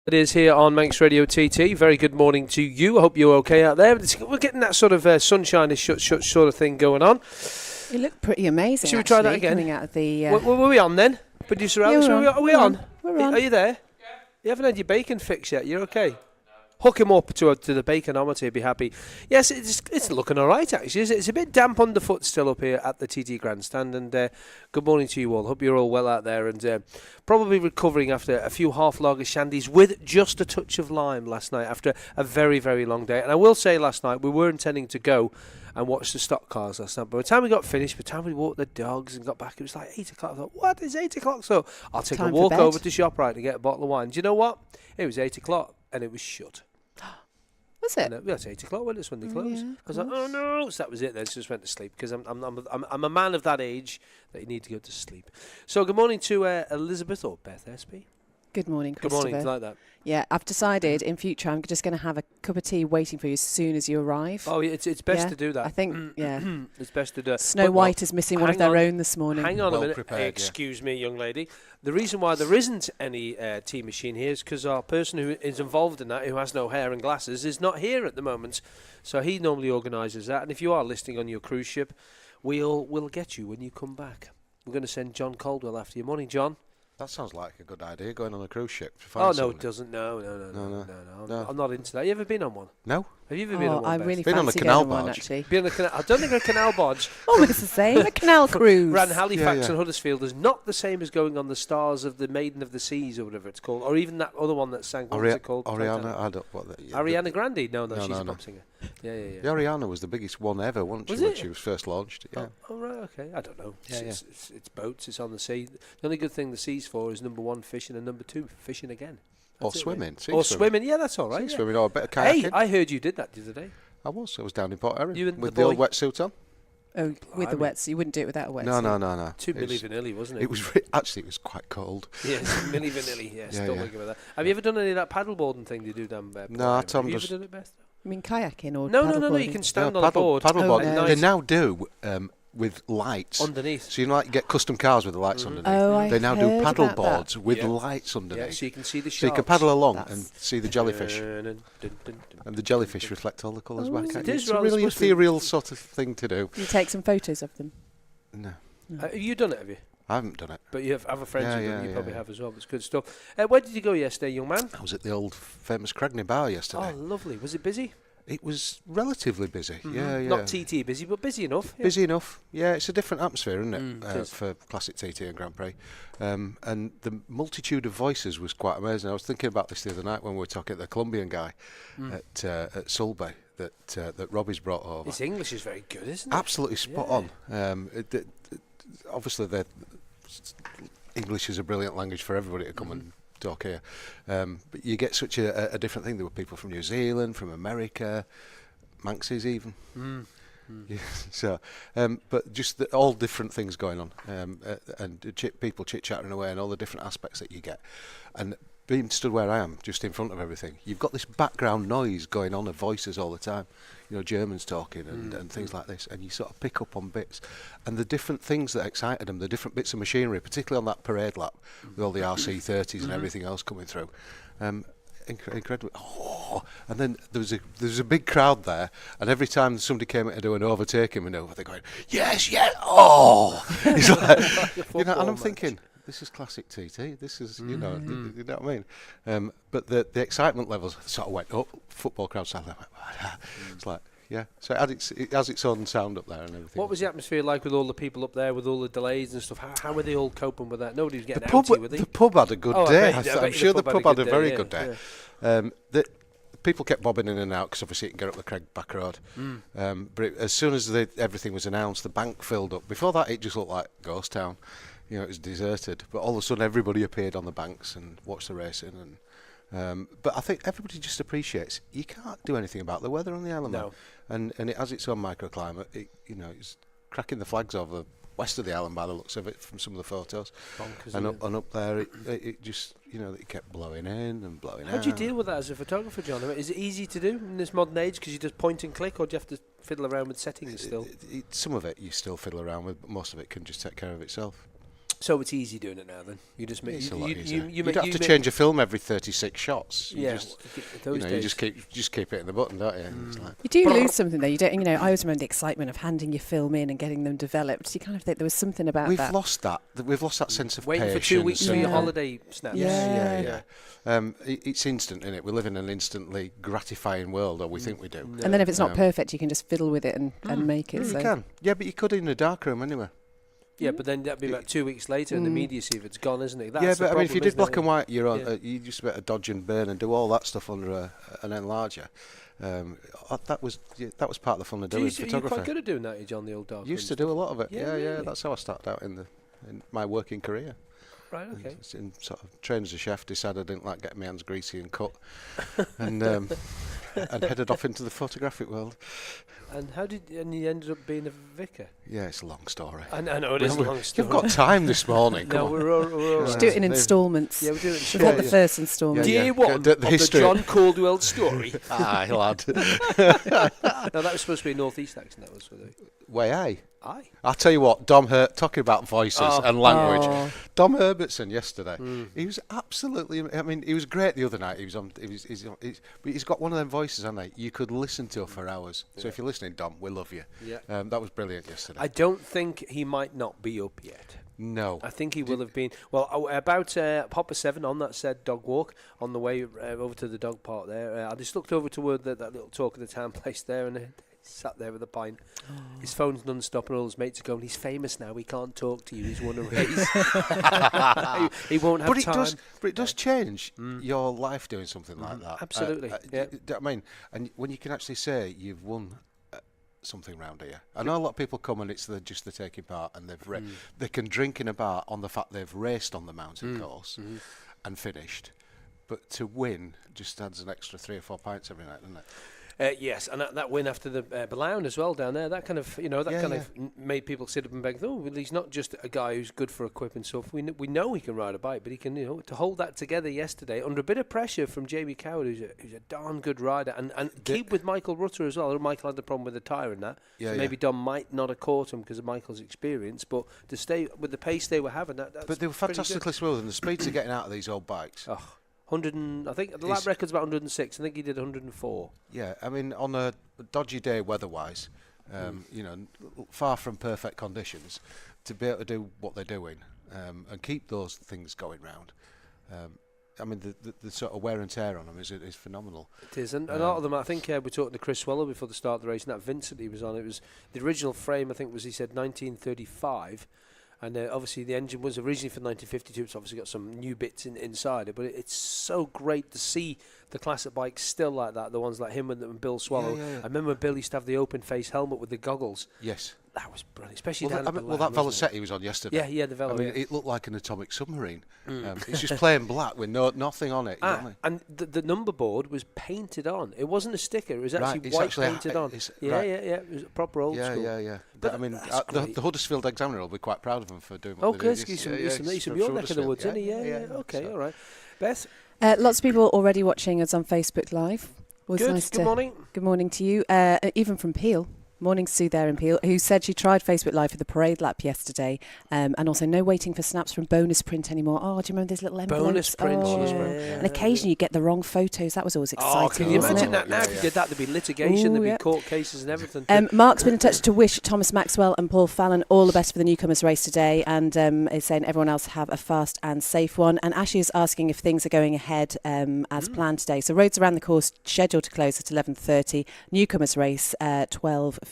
It is here on Manx Radio TT. Very good morning to you. I hope you're okay out there. We're getting that sort of sunshine-ish sort of thing going on. You look pretty amazing. Should we try that again? Coming out of the, were we on then? Producer Alex, are we on? We're on. Are you there? Yeah. You haven't had your bacon fix yet. You're okay? Hook him up to the baconometer, he'd be happy. Yes, it's looking all right, actually. It's a bit damp underfoot still up here at the TT Grandstand. And good morning to you all. Hope you're all well out there. And probably recovering after a few half-lager shandies with just a touch of lime last night after a very, very long day. And I will say last night we were intending to go and watch the stock cars last night. But by the time we got finished, by the time we walked the dogs and got back, it was like 8 o'clock. I thought, what? It's 8 o'clock? So I'll take a walk over to ShopRite to get a bottle of wine. Do you know what? It was 8 o'clock and it was shut. Was it? Yeah, it's 8 o'clock when it's when they close. Yeah, I was like, oh no! So that was it. Then just went to sleep because I'm a man of that age that you need to go to sleep. So good morning to Elizabeth or Beth SP. Good morning, Christopher. Good morning, like that. Yeah, I've decided in future I'm just going to have a cup of tea waiting for you as soon as you arrive. Oh, it's best to do that. I think, yeah. It's best to do it. Snow White is missing one of their own this morning. Hang on a minute. Prepared, Excuse me, young lady. The reason why there isn't any tea machine here is because our person who is involved in that, who has no hair and glasses, is not here at the moment. So he normally organises that. And if you are listening on your cruise ship, we'll get you when you come back. We're going to send John Cordwell after you. Morning, John. That sounds like a good idea, going on a cruise ship. Oh, no, it doesn't. No. I'm not into that. You ever been on one? No. Have you ever been on one? I really been on a fancy canal going on one, barge. actually. Been on a canal. I don't think a canal barge. Almost the same. A canal cruise. Ran Halifax Yeah. and Huddersfield is not the same as going on the Stars of the Maiden of the Seas or whatever it's called, or even that other one that sang. What was it called? Ariana, I don't what. Ariana Grande? No, No, she's no, a no. pop singer. Yeah. The Ariana was the biggest one ever, wasn't Was she, when it? she was first launched? Yeah. Oh, right, okay. I don't know. Yeah, It's boats. It's on the sea. The only good thing the sea's for is number one, fishing, and number two, fishing again. Or That's it, swimming. really. Or swimming. Yeah, that's all right. Sea Yeah. swimming or a bit of kayaking. Hey, I heard you did that the other day. I was down in Port Erin You and with the the old boy? wetsuit on. Oh, with the Blimey. wetsuit. You wouldn't do it without a wetsuit. No. 2 milli vanilli, wasn't it? It was actually it was quite cold. Yes, milli vanilli. Yes, Yeah, don't yeah. think about that. Have you ever done any of that paddleboarding thing they do down there? No, Tom Have you does- ever done it, Beth? I mean, kayaking or No. paddleboarding? You can stand on a board Paddleboard. Oh, They now do with lights. underneath. So you know, like you get custom cars with the lights underneath. Oh, I They now do heard paddle about that. boards with Yeah. lights underneath. Yeah, so you can see the So you sharks. can paddle along That's- and see the jellyfish. Dun. And the jellyfish reflect all the colours back at It you. is It's a rather really supposed to- ethereal sort of thing to do. You take some photos of them. No, Have you done it, have you? I haven't done it. But you have other friends Yeah, who've done it. You yeah, probably yeah. have as well. It's good stuff. Where did you go yesterday, young man? I was at the old famous Cragney Bar yesterday. Oh, lovely. Was it busy? It was relatively busy. Yeah. Not TT busy, but busy enough. Yeah. Busy enough. Yeah, it's a different atmosphere, isn't it, it is. for Classic TT and Grand Prix. And the multitude of voices was quite amazing. I was thinking about this the other night when we were talking to the Colombian guy at Solbay that Robbie's brought over. His English is very good, isn't it? Absolutely spot on. Obviously, English is a brilliant language for everybody to come and talk here. But you get such a different thing. There were people from New Zealand, from America, Manxes even. Yeah, so, but just all different things going on, and people chit-chatting away, and all the different aspects that you get. And being stood where I am, just in front of everything, you've got this background noise going on of voices all the time. You know, Germans talking and things like this, and you sort of pick up on bits. And the different things that excited them, the different bits of machinery, particularly on that parade lap, with all the RC30s and everything else coming through. Incredible. Oh, and then there was a big crowd there, and every time somebody came in to do an overtaking maneuver, they're going, yes, oh! It's like, you know, and I'm thinking, this is classic TT. This is, you know what I mean? But the excitement levels sort of went up. Football crowd sounded like, it's like, yeah. So it has its own sound up there and everything. What was the atmosphere like with all the people up there, with all the delays and stuff? How were they all coping with that? Nobody was getting outy, were they? The pub had a good day. I'm sure the pub had a very yeah, good day. Yeah. The people kept bobbing in and out because obviously you can get up the Craig back road. But as soon as everything was announced, the bank filled up. Before that, it just looked like ghost town. You know, it was deserted. But all of a sudden, everybody appeared on the banks and watched the racing. And but I think everybody just appreciates you can't do anything about the weather on the island. No. And it has its own microclimate. It's cracking the flags over west of the island by the looks of it from some of the photos. Bonkers, And up there, it just, you know, it kept blowing in and blowing out. How do you deal with that as a photographer, John? I mean, is it easy to do in this modern age because you just point and click, or do you have to fiddle around with settings still? Some of it you still fiddle around with, but most of it can just take care of itself. So it's easy doing it now. Then you just make It's a lot easier. you You make- don't have to change a film every 36 shots. You Yeah, just, those days. you just keep hitting the button, don't you? It's like, You do lose something though. You don't. I always remember the excitement of handing your film in and getting them developed. You kind of think there was something about we've that. lost that. We've lost that sense of Waiting for patience. 2 weeks for your Yeah. holiday snaps. Yeah. It's instant, isn't it? We live in an instantly gratifying world, or we think we do. And then if it's not Um, perfect, you can just fiddle with it and make it. You So. can. Yeah, but you could in a dark room anyway. Yeah, but then that'd be about 2 weeks later in the immediacy if it's gone, isn't it? That's Yeah, the but I mean, if you problem, did isn't black it? and white, you're on. Yeah. You just better dodge and burn and do all that stuff under an enlarger. That was part of the fun of doing You're photography. quite good at doing that, John, the old dark Used room to do a lot of it. Yeah, Yeah, really? That's how I started out in my working career. stuff. Right, okay. In sort of trained as a chef, decided I didn't like getting my hands greasy and cut, and headed off into the photographic world. And you ended up being a vicar? Yeah, it's a long story. I know it is a long story. You've got time this morning. No, Come on. we're all Just right. do it in instalments. Yeah, we're doing it. Should have the first instalment. Yeah, Day yeah. one The of the history. John Cordwell story. Aye, lad. No, that was supposed to be a northeast accent. That was for the Way, aye. aye. I'll tell you what, Dom talking about voices and language. Oh. Dom Herbertson yesterday, he was absolutely. I mean, he was great the other night. But he's got one of them voices, hasn't he? You could listen to for hours. So if you're listening, Dom, we love you. Yeah. That was brilliant yesterday. I don't think he might not be up yet. No. I think he will have been. Well, about Popper 7 on that said dog walk on the way over to the dog park there. I just looked over toward that little talk of the town place there, and sat there with a pint. His phone's non-stop and all his mates are going, he's famous now, he can't talk to you, he's won a race. he won't have time. But it does change your life doing something like that. Absolutely, yeah. I mean, and when you can actually say you've won something round here. I know a lot of people come and it's just the taking part, and they can drink in a bar on the fact they've raced on the mountain course and finished. But to win just adds an extra 3 or 4 pints every night, doesn't it? Yes, and that win after the Balown as well down there, that kind of, made people sit up and beg, oh, well, he's not just a guy who's good for equipment stuff. We know he can ride a bike, but he can, to hold that together yesterday under a bit of pressure from Jamie Coward, who's a darn good rider, and keep with Michael Rutter as well. Michael had the problem with the tyre and that, so maybe Dom might not have caught him because of Michael's experience, but to stay with the pace they were having, that's but they were fantastically smooth, and the speeds are getting out of these old bikes. Oh. I think the lap record's about 106. I think he did 104. Yeah, I mean, on a dodgy day weather-wise, far from perfect conditions, to be able to do what they're doing and keep those things going round. I mean, the sort of wear and tear on them is phenomenal. It is, and a lot of them, I think we were talking to Chris Swallow before the start of the race, and that Vincent he was on, it was the original frame, I think he said 1935. And obviously the engine was originally for 1952. It's obviously got some new bits inside it, but it's so great to see the classic bikes still like that. The ones like him and Bill Swallow. Yeah. I remember Bill used to have the open face helmet with the goggles. Yes. That was brilliant, especially That Velocette he was on yesterday. Yeah, the Velo. I mean, it looked like an atomic submarine. It's just plain black with nothing on it. You know what I mean? And the number board was painted on. It wasn't a sticker. It was actually white painted on. Yeah. It was proper old school. Yeah. But I mean, that's the Huddersfield Examiner will be quite proud of him for doing what Oh, they did. Kirsty, he's from your neck of the woods, isn't he? Yeah. Okay, all right. Beth? Lots of people already watching us on Facebook Live. Good morning. Good morning to you. Even from Peel. Morning, Sue there in Peel, who said she tried Facebook Live for the parade lap yesterday, and also no waiting for snaps from bonus print anymore. Oh, do you remember those little envelopes? Bonus print, And occasionally you get the wrong photos. That was always exciting. Oh, can you wasn't imagine it? that now? If you did that, there'd be litigation, there'd be court cases and everything. Mark's been in touch to wish Thomas Maxwell and Paul Fallon all the best for the newcomers race today, and is saying everyone else have a fast and safe one. And Ashley is asking if things are going ahead as planned today. So roads around the course scheduled to close at 11:30. Newcomers race 12:15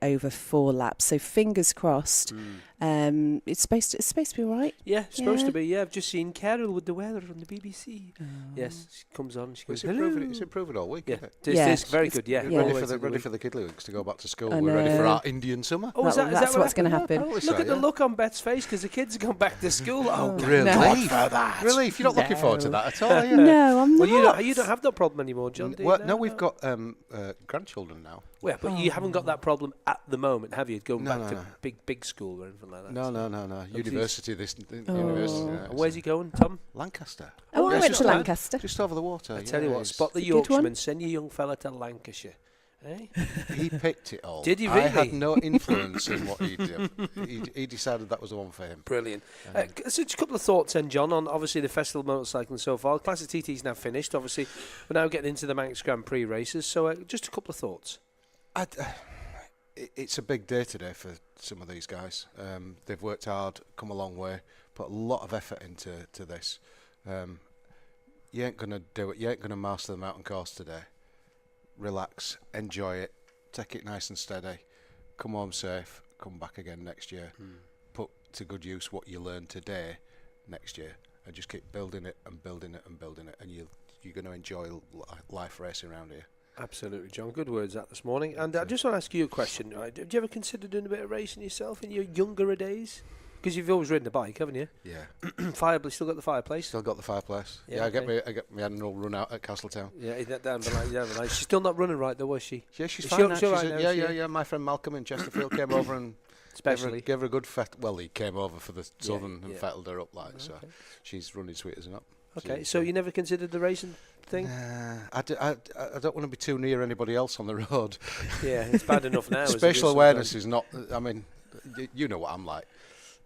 over 4 laps. So fingers crossed. It's supposed to be all right. Yeah, it's supposed to be. Yeah, I've just seen Carol with the weather on the BBC. Yes, she comes on. She goes, It's improving all week. Yeah, Isn't it? it's very good. Yeah, Ready for the kiddlywinks to go back to school. I We're ready know. for our Indian summer. Oh, That's what's going to happen. Look at the look on Beth's face because the kids have gone back to school. Oh, Relief. God for that. Relief. You're not looking forward to that at all, are you? No, I'm not. Well, you don't have that problem anymore, John. Do you? Well, no, we've got grandchildren now. Yeah, but you haven't got that problem at the moment, have you? Going back to No. big school or anything like that. No. University. University. And where's he going, Tom? Lancaster. Oh, I went to just Lancaster. Just over the water. I tell you what, it's spot the a good one. Yorkshireman, send your young fella to Lancashire Eh? He picked it all. Did he I really? had no influence in what he did. He decided that was the one for him. Brilliant. So just a couple of thoughts then, John, on obviously the festival motorcycling so far. Classic TT's now finished. Obviously, we're now getting into the Manx Grand Prix races. So just a couple of thoughts. It's a big day today for some of these guys. They've worked hard, come a long way, put a lot of effort into this. You ain't going to do it. You ain't going to master the mountain course today. Relax, enjoy it, take it nice and steady, come home safe, come back again next year. Put to good use what you learned today next year, and just keep building it and building it and building it, and you're going to enjoy life racing around here. Absolutely, John. Good words that this morning. And I just want to ask you a question. Right? Have you ever considered doing a bit of racing yourself in your younger days? Because you've always ridden a bike, haven't you? Yeah. Still got the fireplace? Still got the fireplace. Yeah, I get my annual run out at Castletown. Yeah, that down the line. She's still not running right though, was she? Yeah, she's Is fine now. she all right now? Yeah. My friend Malcolm in Chesterfield came over and gave her a good fet. Well, he came over for the southern and fettled her up so she's running sweet as an up. Okay, so you never considered the racing thing? I don't want to be too near anybody else on the road. Yeah, it's bad enough now. Spatial awareness is not. I mean, you know what I'm like.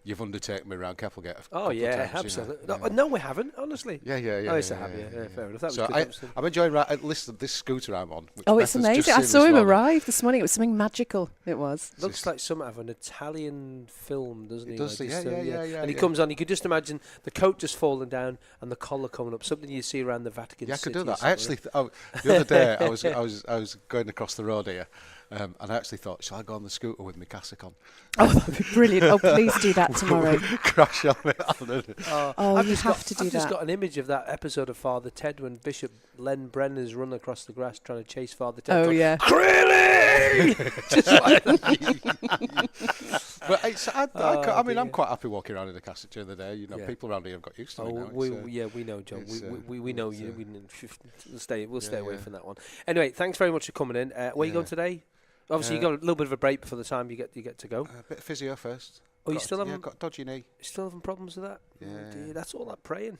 You've undertaken me around Keppelgate. Oh yeah, times, absolutely. You know. No, we haven't. Honestly. Yeah. Oh, yes, I have. Yeah, fair enough. That So was good. I'm enjoying at least this scooter I'm on. Which Oh, Beth it's has just amazing. I seen saw this him morning. arrive this morning. It was something magical. It was. Looks like something out of an Italian film, doesn't he? It does, Like yeah. And he comes on. You could just imagine the coat just falling down and the collar coming up. Something you see around the Vatican Yeah, I City. could do or that. I actually, the other day, I was going across the road here, and I actually thought, shall I go on the scooter with my cassock on? Oh, that'd be brilliant. Oh, please do that tomorrow. Crash on it. Oh, you have to do I've just that. got an image of that episode of Father Ted when Bishop Len Brennan's run across the grass trying to chase Father Ted. Oh, going, yeah. Really? Just like But I mean, dear. I'm quite happy walking around in the cassock during the day. You know, Yeah. people around here have got used to it now. we know, John. it's, We know it's, you. We'll stay away yeah. from that one. Anyway, thanks very much for coming in. Where you going today? Obviously, you got a little bit of a break before the time you get to go. A bit of physio first. Oh, you still haven't got a dodgy knee. still having problems with that? Yeah. Oh, dear, that's all that praying.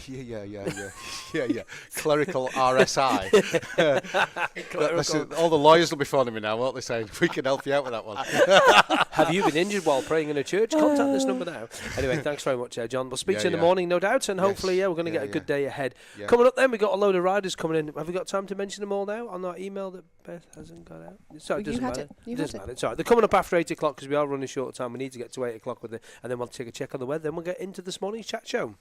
Yeah. Clerical RSI. Listen, all the lawyers will be phoning me now, won't they, saying we can help you out with that one. Have you been injured while praying in a church? Contact this number now. Anyway, thanks very much, John. We'll speak to you in the morning, no doubt, and hopefully, we're going to get a good day ahead. Yeah. Coming up then, we've got a load of riders coming in. Have we got time to mention them all now on our email that Beth hasn't got out? Sorry, it Well, you doesn't had matter. it. You It had doesn't it. matter. It's all right. They're coming up after 8 o'clock because we are running short of time. We need to get to 8 o'clock with it, and then we'll take a check on the weather. Then we'll get into this morning's chat show.